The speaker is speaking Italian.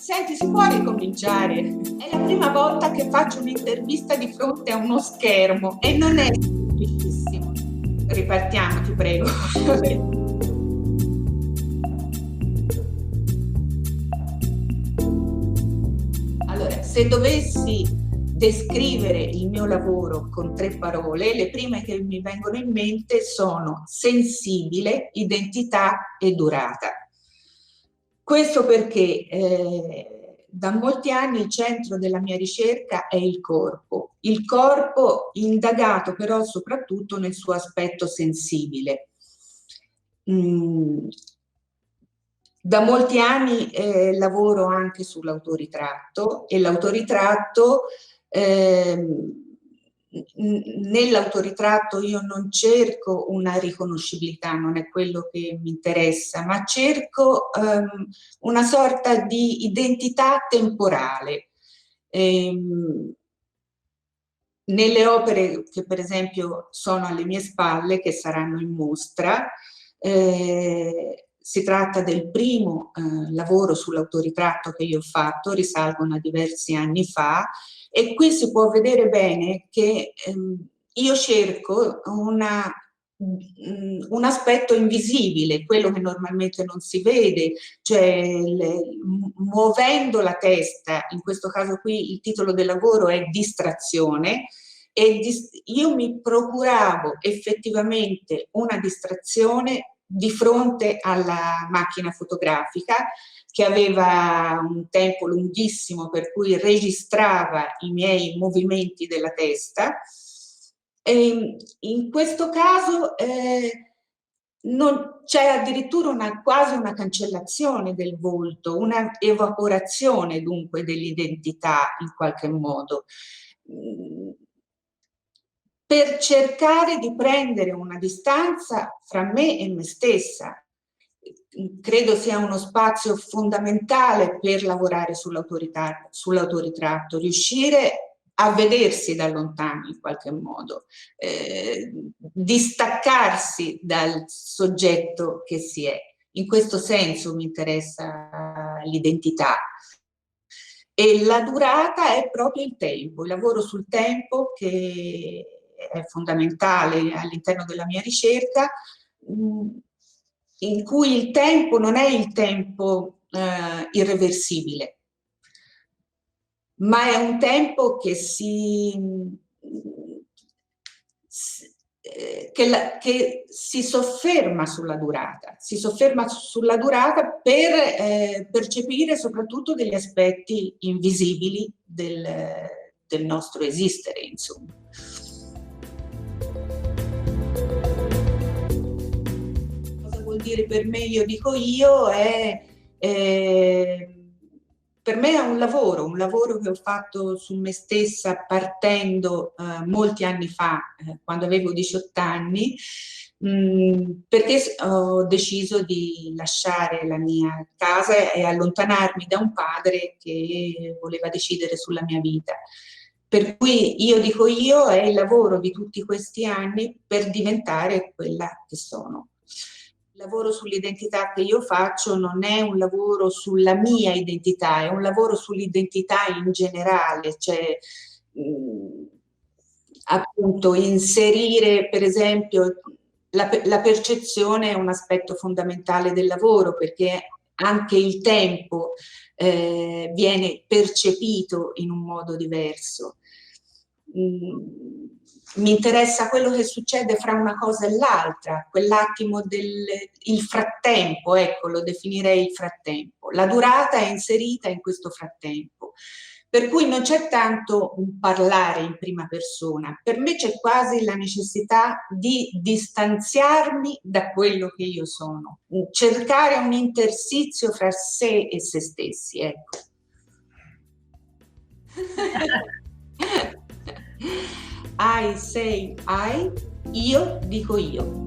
Senti, si può ricominciare? È la prima volta che faccio un'intervista di fronte a uno schermo e non è semplicissimo. Ripartiamo, ti prego. Allora, se dovessi descrivere il mio lavoro con 3 parole, le prime che mi vengono in mente sono sensibile, identità e durata. Questo perché da molti anni il centro della mia ricerca è il corpo indagato però soprattutto nel suo aspetto sensibile. Da molti anni lavoro anche sull'autoritratto e l'autoritratto, nell'autoritratto io non cerco una riconoscibilità, non è quello che mi interessa, ma cerco una sorta di identità temporale. Nelle opere che per esempio sono alle mie spalle, che saranno in mostra, si tratta del primo lavoro sull'autoritratto che io ho fatto, risalgono a diversi anni fa, e qui si può vedere bene che io cerco un aspetto invisibile, quello che normalmente non si vede, cioè muovendo la testa, in questo caso qui il titolo del lavoro è Distrazione, e io mi procuravo effettivamente una distrazione di fronte alla macchina fotografica, che aveva un tempo lunghissimo per cui registrava i miei movimenti della testa. E in questo caso non c'è addirittura quasi una cancellazione del volto, una evaporazione dunque dell'identità in qualche modo, per cercare di prendere una distanza fra me e me stessa. Credo sia uno spazio fondamentale per lavorare sull'autoritratto, riuscire a vedersi da lontano in qualche modo, distaccarsi dal soggetto che si è. In questo senso mi interessa l'identità. E la durata è proprio il tempo, il lavoro sul tempo che è fondamentale all'interno della mia ricerca, in cui il tempo non è il tempo irreversibile, ma è un tempo che che si sofferma sulla durata per percepire soprattutto degli aspetti invisibili del nostro esistere, insomma. Cosa vuol dire per me io dico io è per me è un lavoro che ho fatto su me stessa partendo molti anni fa, quando avevo 18 anni, perché ho deciso di lasciare la mia casa e allontanarmi da un padre che voleva decidere sulla mia vita. Per cui io dico io è il lavoro di tutti questi anni per diventare quella che sono. Il lavoro sull'identità che io faccio non è un lavoro sulla mia identità, è un lavoro sull'identità in generale, cioè appunto inserire per esempio la percezione è un aspetto fondamentale del lavoro, perché anche il tempo viene percepito in un modo diverso. Mi interessa quello che succede fra una cosa e l'altra, quell'attimo il frattempo, ecco, lo definirei il frattempo. La durata è inserita in questo frattempo. Per cui non c'è tanto un parlare in prima persona, per me c'è quasi la necessità di distanziarmi da quello che io sono, cercare un intersizio fra sé e se stessi, ecco. I say I, io dico io.